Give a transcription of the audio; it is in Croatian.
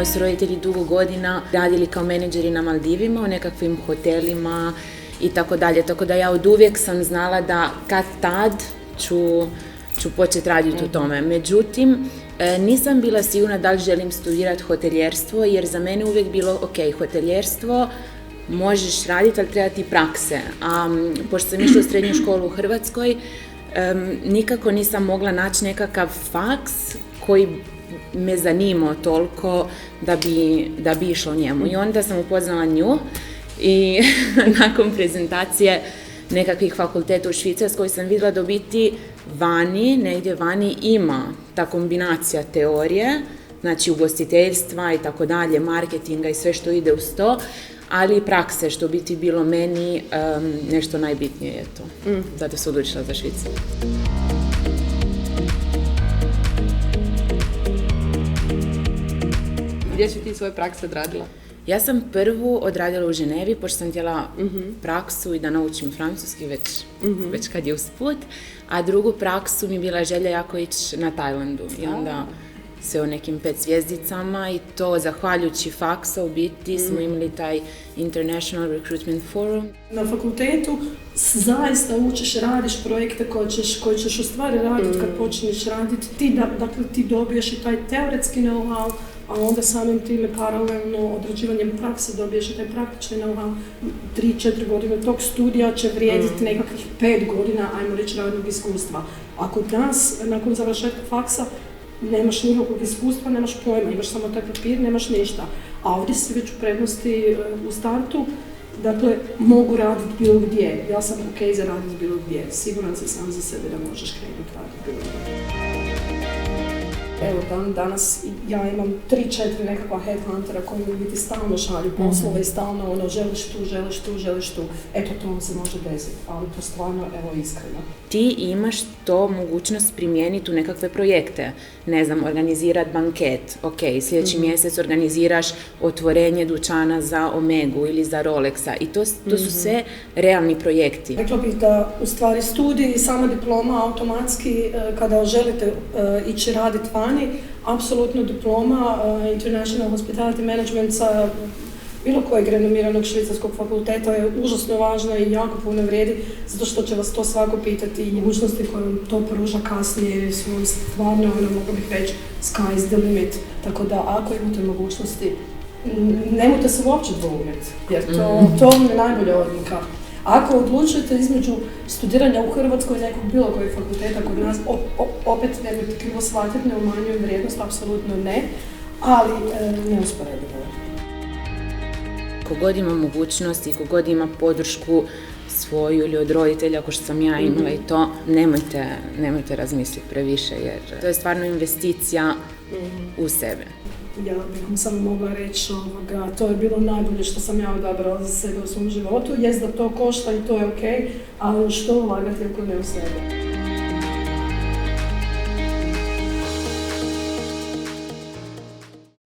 Moji su roditelji dugo godina radili kao menadžeri na Maldivima, u nekakvim hotelima i tako dalje. Tako da ja od uvijek sam znala da kad tad ću početi raditi u tome. Međutim, nisam bila sigurna da li želim studirati hoteljerstvo, jer za mene uvijek bilo, ok, hoteljerstvo možeš raditi, ali treba ti prakse. A pošto sam išla u srednju školu u Hrvatskoj, nikako nisam mogla naći nekakav faks koji me zanimao toliko da bi išla u njemu. I onda sam upoznala nju i nakon prezentacije nekakvih fakulteta u Švicarskoj sam vidjela da u biti negdje vani ima ta kombinacija teorije, znači ugostiteljstva i tako dalje, marketinga i sve što ide uz to, ali i prakse, što biti bilo meni nešto najbitnije je to. Zato sam odlučila za Švicarsku. Gdje si ti svoje prakse odradila? Ja sam prvu odradila u Ženevi, pošto sam htjela praksu i da naučim francuski već kad je usput, a drugu praksu mi je bila želja jako ići na Tajlandu. I onda sve u nekim 5 zvjezdicama i to zahvaljujući faksa u biti smo imali taj International Recruitment Forum. Na fakultetu zaista učiš, radiš projekte koje ćeš u stvari raditi kad počneš raditi. Ti dobiješ i taj teoretski know-how, a onda samim time paralelno odrađivanjem prakse dobiješ i taj praktični know-how. 3-4 godine tog studija će vrijediti nekakvih 5 godina, ajmo reći, radnog iskustva. A kod nas, nakon završetka faksa, nemaš nikakvog iskustva, nemaš pojma, imaš samo taj papir, nemaš ništa. A ovdje si već u prednosti u startu, dakle, mogu raditi bilo gdje. Ja sam ok za raditi bilo gdje. Siguran si sam za sebe da možeš krenuti raditi bilo gdje. Evo, danas ja imam 3-4 nekakva headhuntera koji mi biti stalno šalju poslove i stalno želiš tu. Eto, to vam se može desiti, ali to stvarno, evo, iskreno. Ti imaš to mogućnost primijeniti u nekakve projekte. Ne znam, organizirati banket. Ok, sljedeći mjesec organiziraš otvorenje dućana za Omegu ili za Rolexa. I to su sve realni projekti. Rekla bih da u stvari studij i sama diploma automatski, kada želite ići raditi vani, apsolutno diploma International Hospitality Management sa bilo kojeg renomiranog švicarskog fakulteta je užasno važna i jako puno vrijedi, zato što će vas to svako pitati i mogućnosti koje vam to pruža kasnije su vam stvarno, mogu bih reći, sky is the limit. Tako da ako imate mogućnosti, nemojte se uopće dvoumjeti, jer to vam je najbolja odlika. Ako odlučujete između studiranja u Hrvatskoj i nekog bilo kojeg fakulteta kod nas, opet nemojte krivo shvatiti, ne umanjujem vrijednost, apsolutno ne, ali neusporedivo je. Kogod ima mogućnost i kogod ima podršku svoju ili od roditelja, ako što sam ja imala i to, nemojte razmisliti previše, jer to je stvarno investicija u sebe. Ja bih vam samo mogla reći, to je bilo najbolje što sam ja odabrala za sebe u svom životu. Jest da to košta i to je ok, ali što ulagati ako ne u sebe.